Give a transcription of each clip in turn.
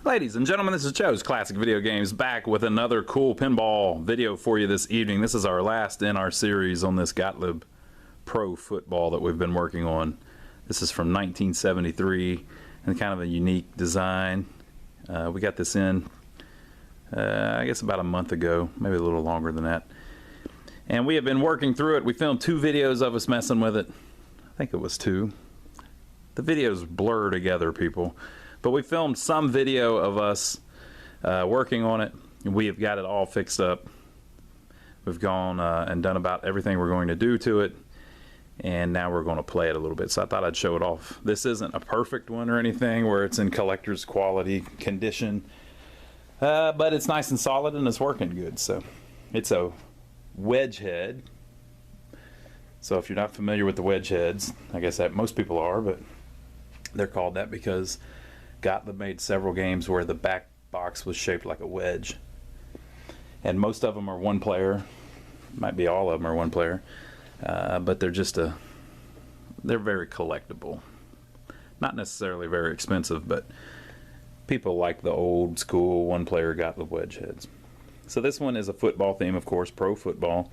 Ladies and gentlemen, this is Joe's Classic Video Games, back with another cool pinball video for you this evening. This is our last in our series on this Gottlieb Pro football that we've been working on. This is from 1973 and kind of a unique design. We got this in, I guess about a month ago, maybe a little longer than that. And we have been working through it. We filmed 2 videos of us messing with it. I think it was 2. The videos blur together, people. But we filmed some video of us working on it. We have got it all fixed up. We've gone and done about everything we're going to do to it. And now we're going to play it a little bit. So I thought I'd show it off. This isn't a perfect one or anything where it's in collector's quality condition. But it's nice and solid and it's working good. So it's a wedge head. So if you're not familiar with the wedge heads, I guess that most people are, but they're called that because Gottlieb made several games where the back box was shaped like a wedge, and most of them are one player. Might be all of them are one player, but they're very collectible. Not necessarily very expensive, but people like the old school one player Gottlieb wedge heads. So this one is a football theme, of course, pro football,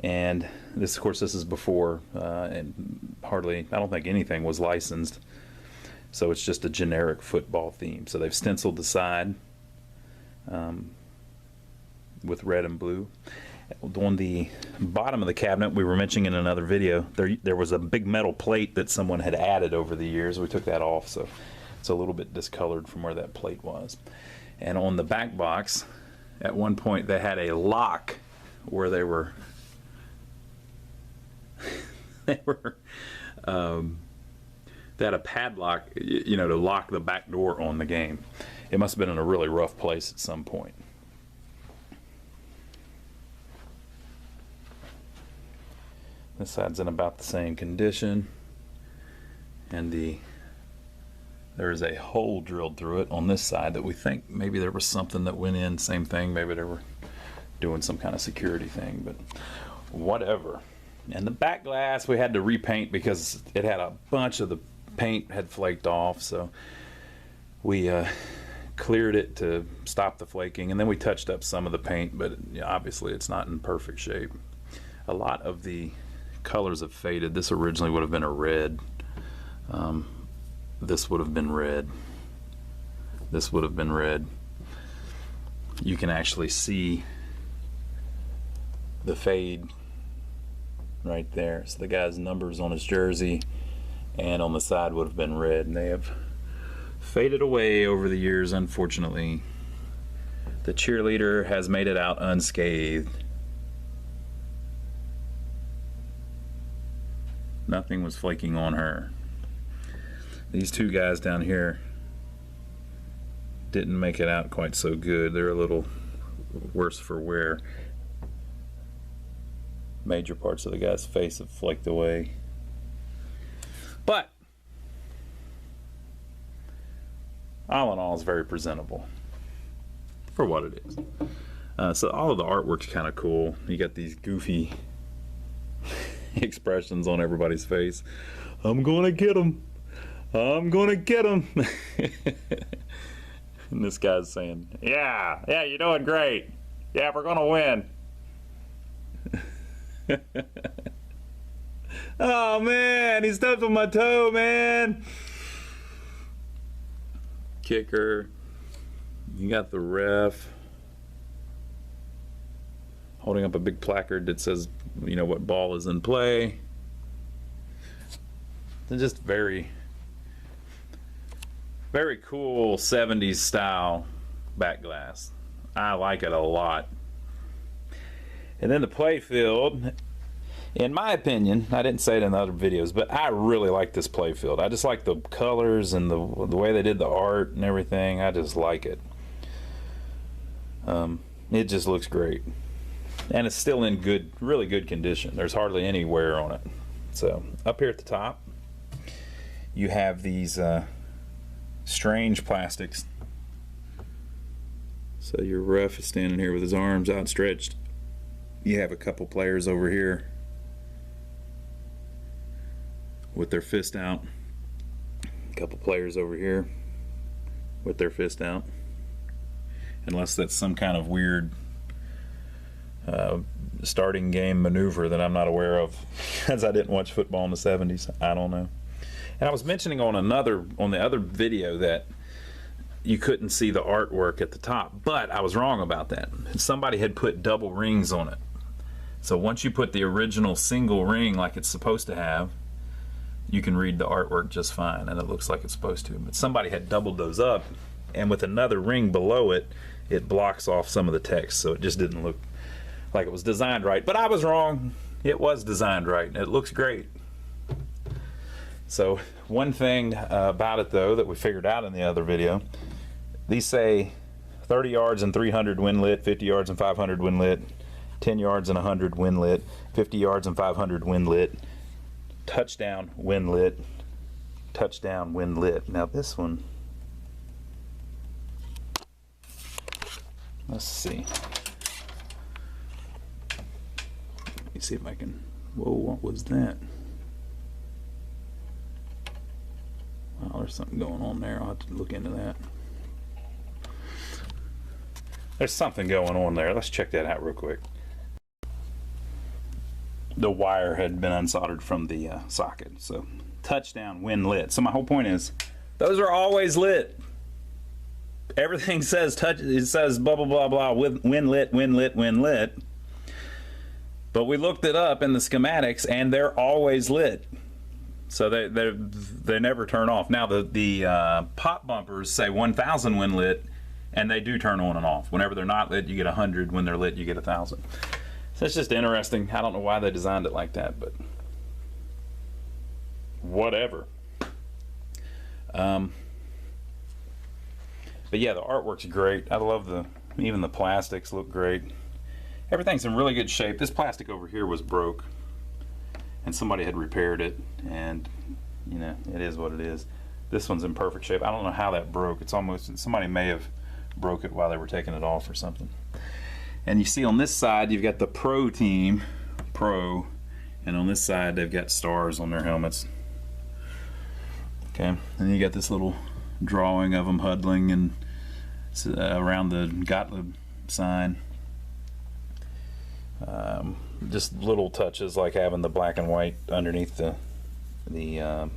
and this, of course, this is before and hardly, I don't think anything was licensed. So it's just a generic football theme. So they've stenciled the side with red and blue. On the bottom of the cabinet, we were mentioning in another video, there was a big metal plate that someone had added over the years. We took that off, so it's a little bit discolored from where that plate was. And on the back box, at one point they had a lock where they were they had a padlock, you know, to lock the back door on the game. It must have been in a really rough place at some point. This side's in about the same condition, and there is a hole drilled through it on this side that we think maybe there was something that went in. Same thing, maybe they were doing some kind of security thing, but whatever. And the back glass we had to repaint because it had a bunch of the paint had flaked off, so we cleared it to stop the flaking, and then we touched up some of the paint, but obviously it's not in perfect shape. A lot of the colors have faded. This originally would have been a red. This would have been red. This would have been red. You can actually see the fade right there. So the guy's numbers on his jersey and on the side would have been red, and they have faded away over the years, unfortunately. The cheerleader has made it out unscathed. Nothing was flaking on her. These 2 guys down here didn't make it out quite so good. They're a little worse for wear. Major parts of the guy's face have flaked away. But all in all, it's very presentable for what it is. So all of the artwork's kind of cool. You got these goofy expressions on everybody's face. I'm gonna get him. I'm gonna get him. And this guy's saying, yeah, you're doing great. Yeah, we're gonna win. Oh man, he stepped on my toe, man. Kicker. You got the ref holding up a big placard that says, you know, what ball is in play. They're just very, very cool 70s style back glass. I like it a lot. And then the Playfield, in my opinion, I didn't say it in the other videos, but I really like this Playfield. I just like the colors and the way they did the art and everything. I just like it. It just looks great. And it's still in good, really good condition. There's hardly any wear on it. So up here at the top, you have these strange plastics. So your ref is standing here with his arms outstretched. You have a couple players over here with their fist out. A couple players over here with their fist out. Unless that's some kind of weird starting game maneuver that I'm not aware of, because I didn't watch football in the 70s. I don't know. And I was mentioning on the other video that you couldn't see the artwork at the top, but I was wrong about that. Somebody had put double rings on it. So once you put the original single ring like it's supposed to have, you can read the artwork just fine, and it looks like it's supposed to. But somebody had doubled those up, and with another ring below it, it blocks off some of the text, so it just didn't look like it was designed right. But I was wrong. It was designed right, and it looks great. So one thing about it, though, that we figured out in the other video, these say 30 yards and 300 wind lit, 50 yards and 500 wind lit, 10 yards and 100 wind lit, 50 yards and 500 wind lit, touchdown wind lit, touchdown wind lit. Now this one, let's see. Let me see if I can, whoa, what was that? Wow, there's something going on there. I'll have to look into that. There's something going on there. Let's check that out real quick. The wire had been unsoldered from the socket. So touchdown wind lit. So my whole point is, those are always lit. Everything says it says blah blah blah blah with wind lit, wind lit, wind lit. But we looked it up in the schematics, and they're always lit. So they never turn off. Now the pop bumpers say 1,000 when lit, and they do turn on and off. Whenever they're not lit, you get 100. When they're lit, you get 1,000. So it's just interesting. I don't know why they designed it like that, but whatever. But yeah, the artwork's great. I love even the plastics look great. Everything's in really good shape. This plastic over here was broke, and somebody had repaired it, and you know, it is what it is. This one's in perfect shape. I don't know how that broke. It's almost, somebody may have broke it while they were taking it off or something. And you see on this side, you've got the Pro team, Pro, and on this side, they've got stars on their helmets. Okay, and then you got this little drawing of them huddling and around the Gottlieb sign. Just little touches like having the black and white underneath the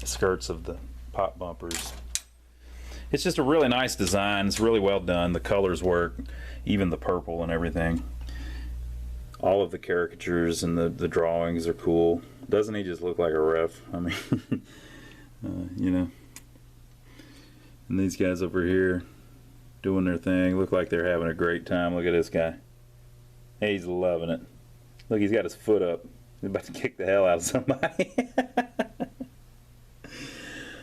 skirts of the pop bumpers. It's just a really nice design. It's really well done. The colors work, even the purple and everything. All of the caricatures and the drawings are cool. Doesn't he just look like a ref? I mean, you know. And these guys over here doing their thing look like they're having a great time. Look at this guy. He's loving it. Look, he's got his foot up. He's about to kick the hell out of somebody.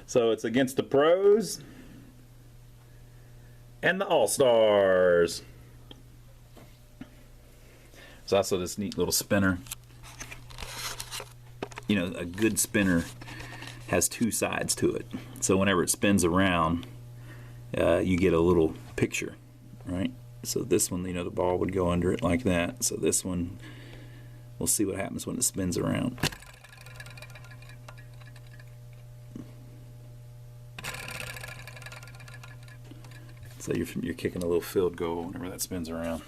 So it's against the pros and the all-stars. There's also this neat little spinner. You know, a good spinner has two sides to it. So whenever it spins around, you get a little picture, right? So this one, you know, the ball would go under it like that. So this one, we'll see what happens when it spins around. So you're kicking a little field goal whenever that spins around.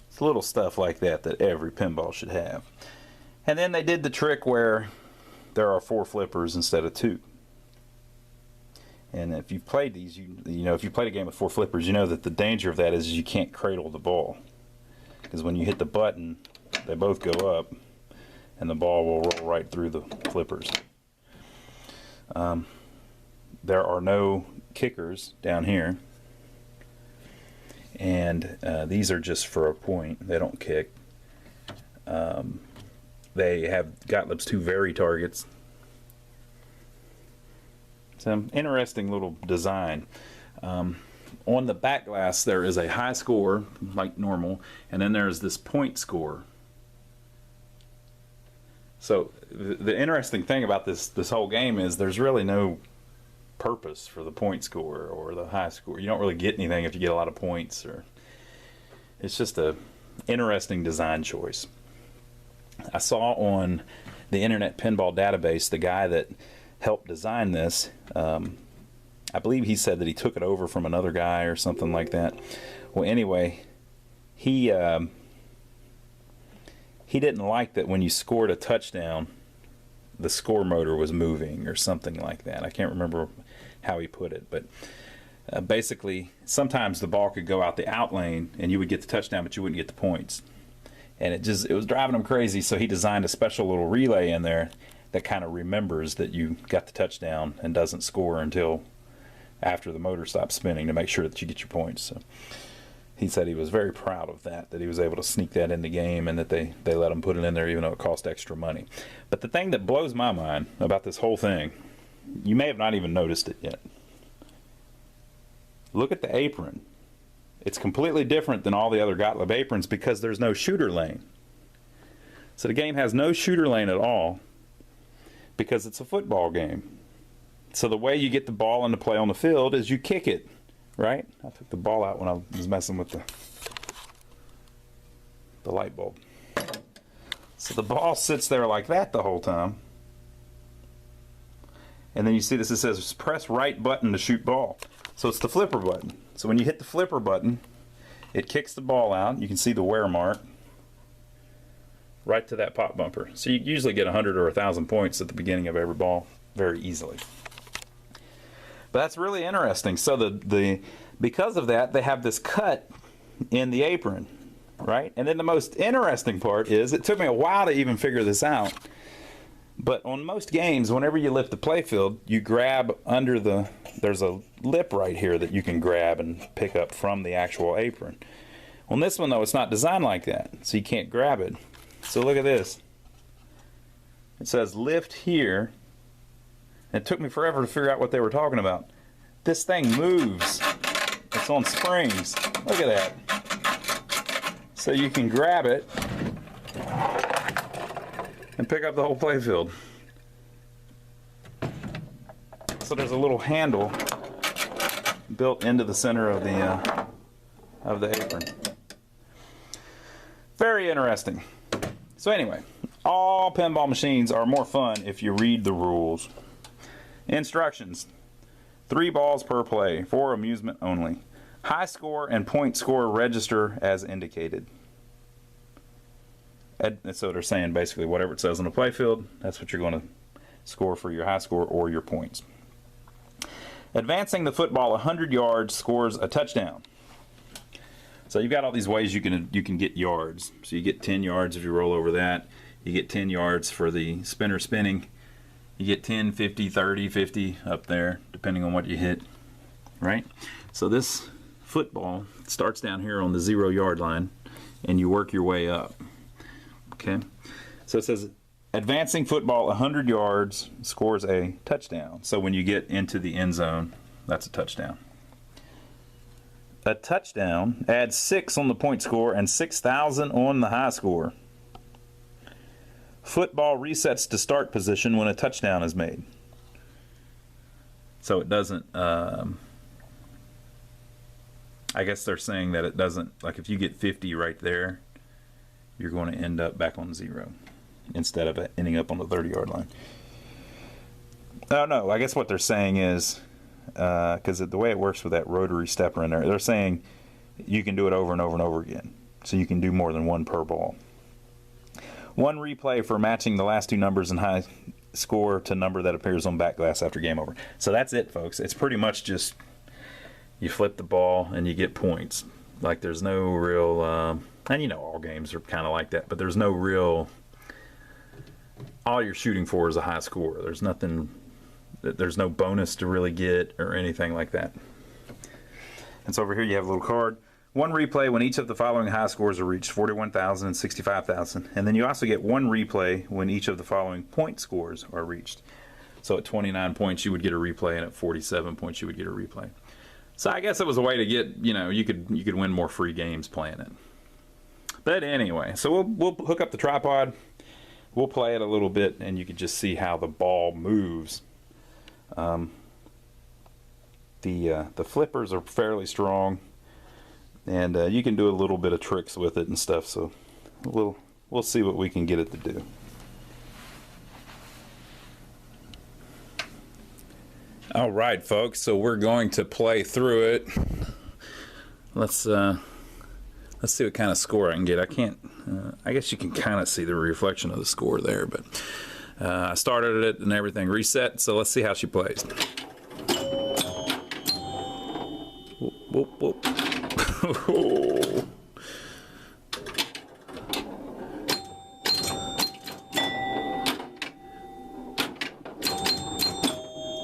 It's little stuff like that every pinball should have. And then they did the trick where there are 4 flippers instead of 2. And if you've played these, you know, if you played a game with 4 flippers, you know that the danger of that is you can't cradle the ball. Because when you hit the button, they both go up, and the ball will roll right through the flippers. There are no kickers down here, and these are just for a point. They don't kick. They have Gottlieb's 2 very targets. Some interesting little design. On the back glass there is a high score like normal, and then there's this point score. So the interesting thing about this whole game is there's really no purpose for the point score or the high score. You don't really get anything if you get a lot of points, or it's just a interesting design choice. I saw on the Internet Pinball Database the guy that helped design this. I believe he said that he took it over from another guy or something like that. Well, anyway, he didn't like that when you scored a touchdown, the score motor was moving or something like that. I can't remember how he put it, but basically, sometimes the ball could go out the out lane and you would get the touchdown, but you wouldn't get the points. And it was driving him crazy, so he designed a special little relay in there that kind of remembers that you got the touchdown and doesn't score until after the motor stops spinning to make sure that you get your points. So he said he was very proud of that he was able to sneak that in the game, and that they let him put it in there even though it cost extra money. But the thing that blows my mind about this whole thing, you may have not even noticed it yet. Look at the apron. It's completely different than all the other Gottlieb aprons because there's no shooter lane. So the game has no shooter lane at all because it's a football game. So the way you get the ball into play on the field is you kick it, right? I took the ball out when I was messing with the light bulb. So the ball sits there like that the whole time. And then you see this, it says press right button to shoot ball. So it's the flipper button. So when you hit the flipper button, it kicks the ball out. You can see the wear mark right to that pop bumper. So you usually get 100 or 1,000 points at the beginning of every ball very easily. But that's really interesting. So because of that, they have this cut in the apron, right? And then the most interesting part is, it took me a while to even figure this out, but on most games, whenever you lift the playfield, you grab under there's a lip right here that you can grab and pick up from the actual apron. On this one though, it's not designed like that, so you can't grab it. So look at this. It says lift here. It took me forever to figure out what they were talking about. This thing moves. It's on springs. Look at that. So you can grab it and pick up the whole playfield. So there's a little handle built into the center of the apron. Very interesting. So anyway, all pinball machines are more fun if you read the rules. Instructions: 3 balls per play, for amusement only. High score and point score register as indicated. So they're saying basically whatever it says on the playfield, that's what you're going to score for your high score or your points. Advancing the football 100 yards scores a touchdown. So you've got all these ways you can get yards. So you get 10 yards if you roll over that. You get 10 yards for the spinner spinning. You get 10, 50, 30, 50 up there, depending on what you hit, right? So this football starts down here on the 0 yard line, and you work your way up, okay? So it says, advancing football 100 yards scores a touchdown. So when you get into the end zone, that's a touchdown. A touchdown adds 6 on the point score and 6,000 on the high score. Football resets to start position when a touchdown is made. So it doesn't, I guess they're saying that it doesn't, like if you get 50 right there, you're going to end up back on 0 instead of ending up on the 30 yard line. Oh no, I guess what they're saying is, because the way it works with that rotary stepper in there, they're saying you can do it over and over and over again. So you can do more than 1 per ball. 1 replay for matching the last 2 numbers in high score to number that appears on back glass after game over. So that's it, folks. It's pretty much just you flip the ball and you get points. Like there's no real, and you know all games are kind of like that, but there's no real, all you're shooting for is a high score. There's nothing, there's no bonus to really get or anything like that. And so over here you have a little card. 1 replay when each of the following high scores are reached, 41,000 and 65,000. And then you also get 1 replay when each of the following point scores are reached. So at 29 points you would get a replay, and at 47 points you would get a replay. So I guess it was a way to get, you know, you could win more free games playing it. But anyway, so we'll hook up the tripod, we'll play it a little bit, and you can just see how the ball moves. The flippers are fairly strong. And you can do a little bit of tricks with it and stuff, so we'll see what we can get it to do. All right, folks, so we're going to play through it. Let's see what kind of score I can get. I can't, I guess you can kind of see the reflection of the score there, but I started it and everything reset, so let's see how she plays. Whoop, whoop, whoop.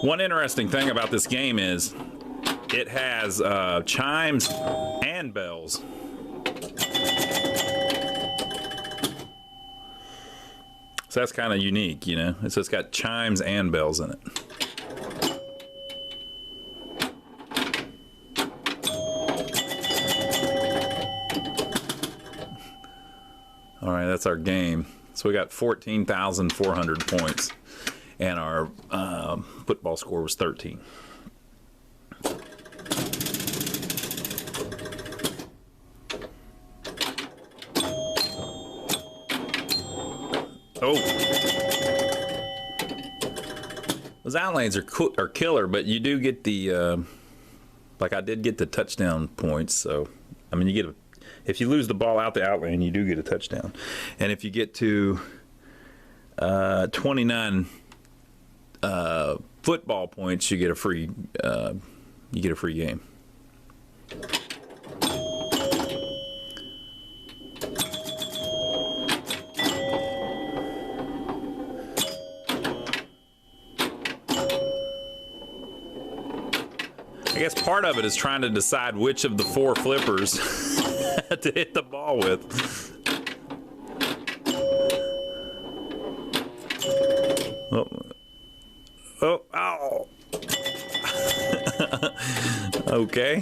One interesting thing about this game is it has chimes and bells. So that's kind of unique, you know. So it's got chimes and bells in it. All right, that's our game. So we got 14,400 points. And our football score was 13. Oh, those outlanes are killer, but you do get the like I did get the touchdown points. So I mean, you get if you lose the ball out the outlane, you do get a touchdown, and if you get to 29. Football points, you get a free game. I guess part of it is trying to decide which of the 4 flippers to hit the ball with. Oh. Oh, ow. Okay.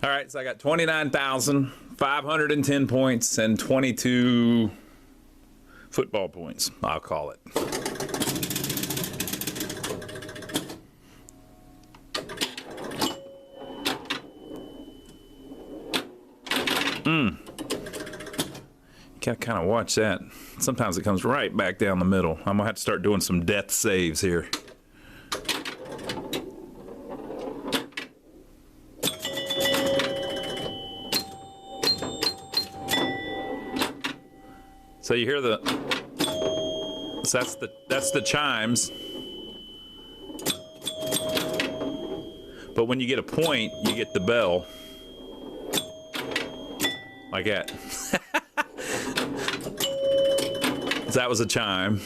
All right, so I got 29,510 points and 22 football points, I'll call it. You gotta kind of watch that. Sometimes it comes right back down the middle. I'm gonna have to start doing some death saves here. So you hear the, so that's the chimes. But when you get a point, you get the bell. Like that. So that was a chime.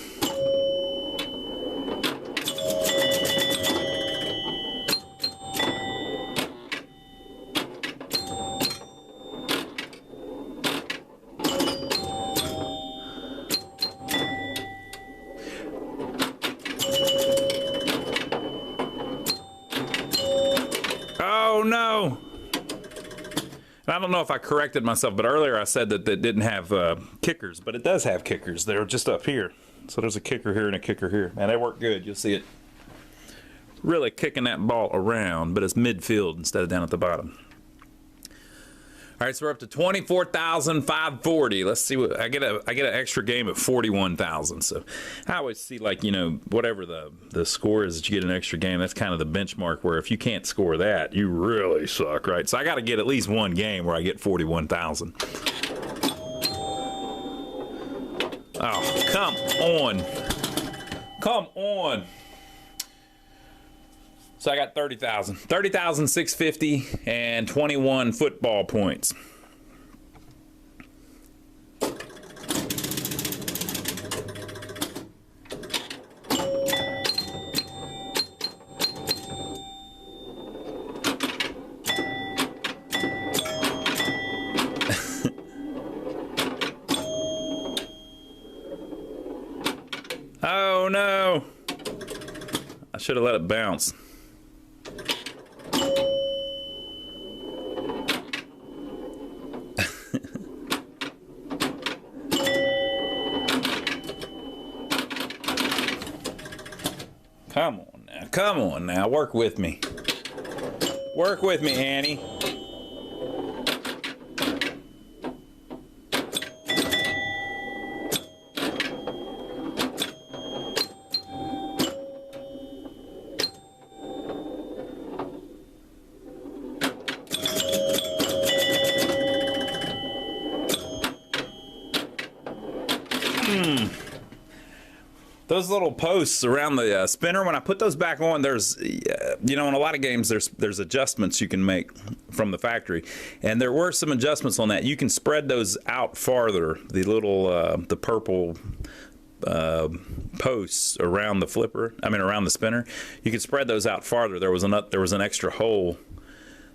Oh no! I don't know if I corrected myself, but earlier I said that it didn't have kickers, but it does have kickers. They're just up here. So there's a kicker here and a kicker here. And they work good. You'll see it really kicking that ball around, but it's midfield instead of down at the bottom. All right, so we're up to 24,540. Let's see what I get. I get an extra game at 41,000. So I always see, like, you know, whatever the score is that you get an extra game. That's kind of the benchmark where if you can't score that, you really suck, right? So I got to get at least one game where I get 41,000. Oh, come on, come on. So I got 30,000. 30,650 and 21 football points. Oh no! I should have let it bounce. Come on now, come on now, work with me. Work with me, Annie. Those little posts around the spinner, when I put those back on, there's, you know, in a lot of games, there's adjustments you can make from the factory. And there were some adjustments on that. You can spread those out farther, the little, the purple posts around the flipper, around the spinner. You can spread those out farther. There was an extra hole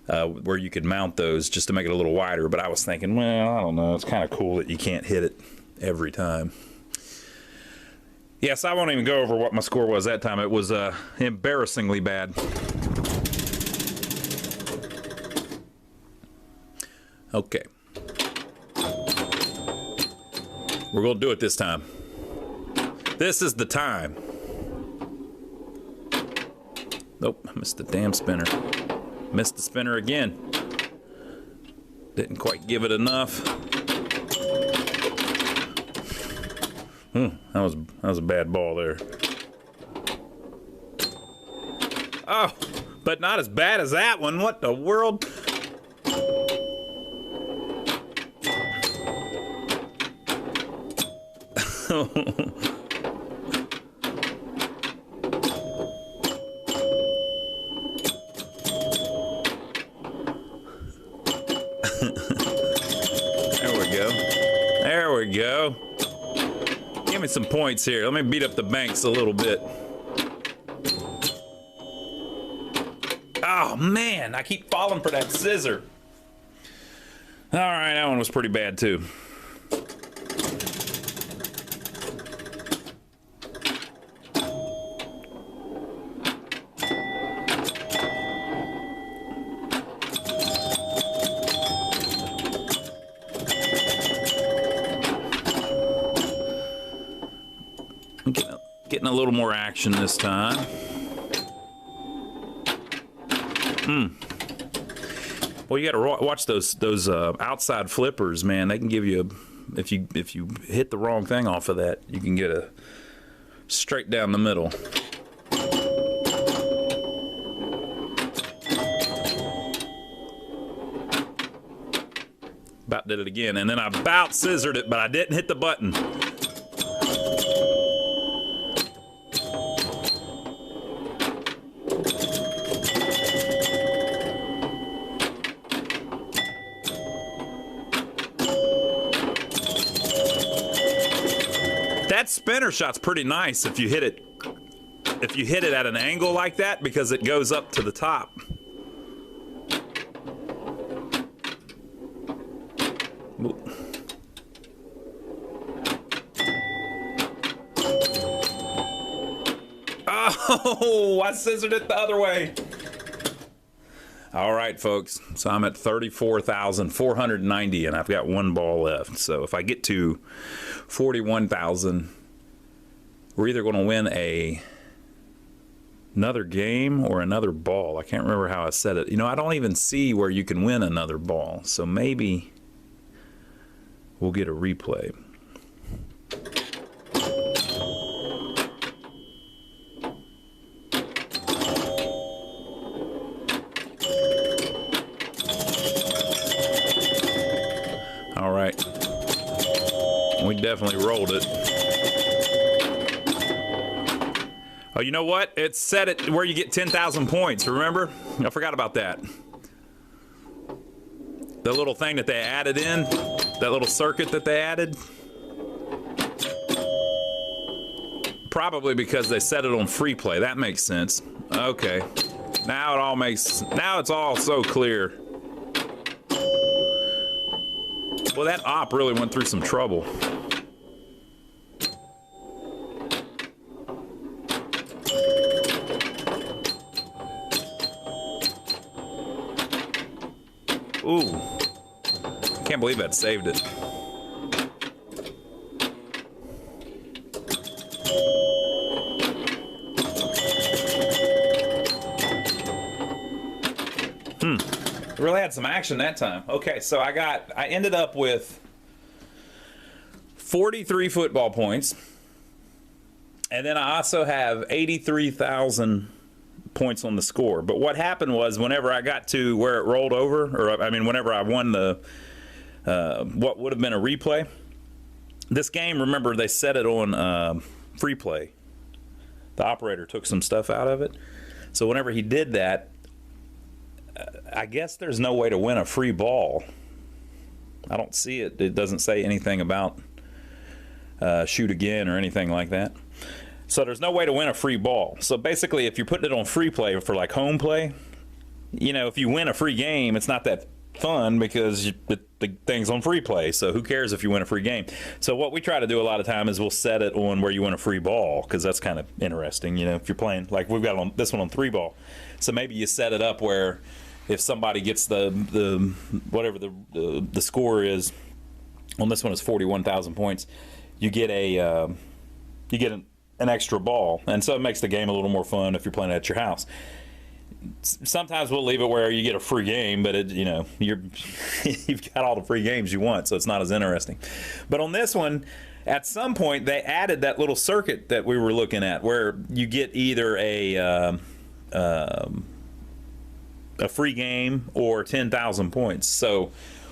where you could mount those just to make it a little wider. But I was thinking, well, I don't know. It's kind of cool that you can't hit it every time. Yes, I won't even go over what my score was that time. It was embarrassingly bad. Okay. We're going to do it this time. This is the time. Nope, I missed the damn spinner. Missed the spinner again. Didn't quite give it enough. That was a bad ball there. Oh, but not as bad as that one. What the world? There we go. There we go. Give me some points here. Let me beat up the banks a little bit. Oh man, I keep falling for that scissor. All right, that one was pretty bad too. Getting a little more action this time. Well, you got to watch those outside flippers, man. They can give you if you hit the wrong thing off of that, you can get a straight down the middle. About did it again, and then I about scissored it, but I didn't hit the button. That spinner shot's pretty nice if you hit it at an angle like that, because it goes up to the top. Oh, I scissored it the other way. All right, folks. So I'm at 34,490, and I've got one ball left. So if I get to 41,000, we're either going to win another game or another ball. I can't remember how I said it. You know, I don't even see where you can win another ball. So maybe we'll get a replay. All right. We definitely rolled it. Oh, you know what? It set it where you get 10,000 points, remember? I forgot about that. The little thing that they added in, that little circuit that they added. Probably because they set it on free play. That makes sense. Okay. Now it's all so clear. Well, that op really went through some trouble. Ooh. Can't believe that saved it. Really had some action that time. Okay, so I ended up with 43 football points. And then I also have 83,000 points on the score. But what happened was whenever I got to where it rolled over, or I mean whenever I won the what would have been a replay, this game, remember, they set it on free play. The operator took some stuff out of it. So whenever he did that, I guess there's no way to win a free ball. I don't see it. It doesn't say anything about shoot again or anything like that. So there's no way to win a free ball. So basically, if you're putting it on free play for like home play, you know, if you win a free game, it's not that fun because the thing's on free play. So who cares if you win a free game? So what we try to do a lot of time is we'll set it on where you win a free ball, because that's kind of interesting. You know, if you're playing, like we've got on this one on 3 ball. So maybe you set it up where if somebody gets the whatever the score is on this one is 41,000 points, you get an extra ball, and so it makes the game a little more fun if you're playing at your house. Sometimes we'll leave it where you get a free game, but it, you know, you've got all the free games you want, so it's not as interesting. But on this one, at some point they added that little circuit that we were looking at, where you get either a free game or 10,000 points. So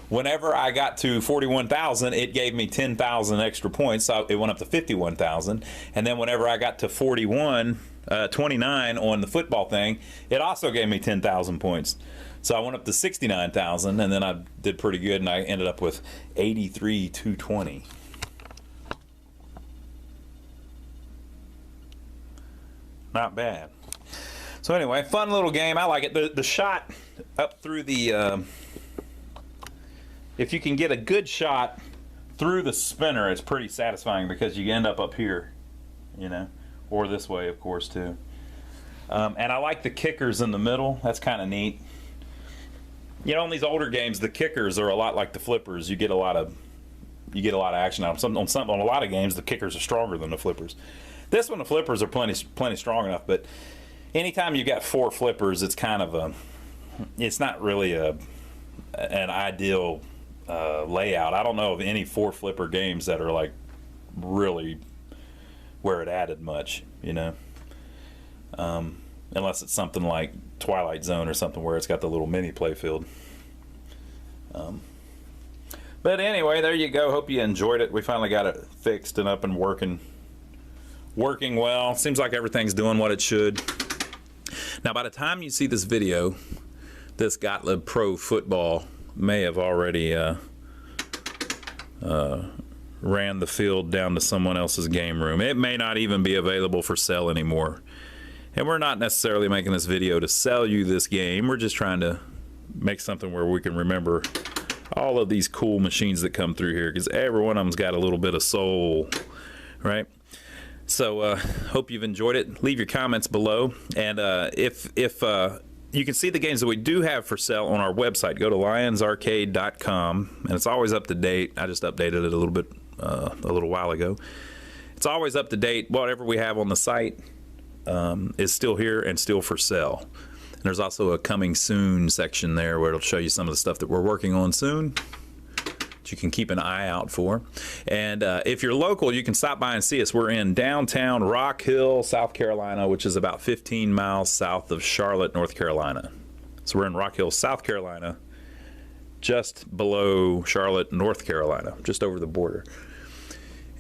whenever I got to 41,000, it gave me 10,000 extra points. So it went up to 51,000. And then whenever I got to 29 on the football thing, it also gave me 10,000 points. So I went up to 69,000, and then I did pretty good, and I ended up with 83,220. Not bad. So anyway, fun little game. I like it. The shot up through the if you can get a good shot through the spinner, it's pretty satisfying because you end up here, you know, or this way, of course, too. And I like the kickers in the middle. That's kind of neat. You know, in these older games, the kickers are a lot like the flippers. You get a lot of action out of them. On a lot of games, the kickers are stronger than the flippers. This one, the flippers are plenty strong enough, but anytime you got 4 flippers, it's kind of it's not really an ideal layout. I don't know of any 4 flipper games that are like really where it added much, you know, unless it's something like Twilight Zone or something where it's got the little mini Playfield. But anyway, there you go. Hope you enjoyed it. We finally got it fixed and up and working well. Seems like everything's doing what it should. Now, by the time you see this video, this Gottlieb Pro football may have already ran the field down to someone else's game room. It may not even be available for sale anymore. And we're not necessarily making this video to sell you this game. We're just trying to make something where we can remember all of these cool machines that come through here, because every one of them's got a little bit of soul, right? So hope you've enjoyed it. Leave your comments below, and if you can see the games that we do have for sale on our website. Go to lionsarcade.com, and it's always up to date. I just updated it a little bit a little while ago. It's always up to date. Whatever we have on the site is still here and still for sale. And there's also a coming soon section there where it'll show you some of the stuff that we're working on soon that you can keep an eye out for. And if you're local, you can stop by and see us. We're in downtown Rock Hill, South Carolina, which is about 15 miles south of Charlotte, North Carolina. So we're in Rock Hill, South Carolina, just below Charlotte, North Carolina, just over the border.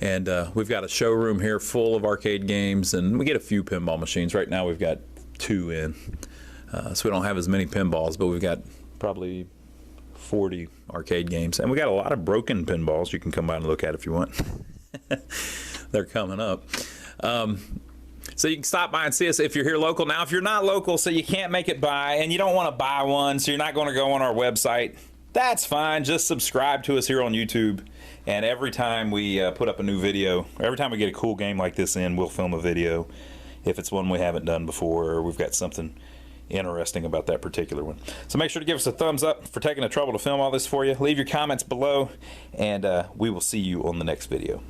And we've got a showroom here full of arcade games, and we get a few pinball machines. Right now we've got 2 in. So we don't have as many pinballs, but we've got probably 40 arcade games. And we got a lot of broken pinballs you can come by and look at if you want. They're coming up. So you can stop by and see us if you're here local. Now, if you're not local, so you can't make it by, and you don't want to buy one, so you're not going to go on our website, that's fine. Just subscribe to us here on YouTube. And every time we put up a new video, every time we get a cool game like this in, we'll film a video. If it's one we haven't done before, or we've got something interesting about that particular one. So make sure to give us a thumbs up for taking the trouble to film all this for you. Leave your comments below, and we will see you on the next video.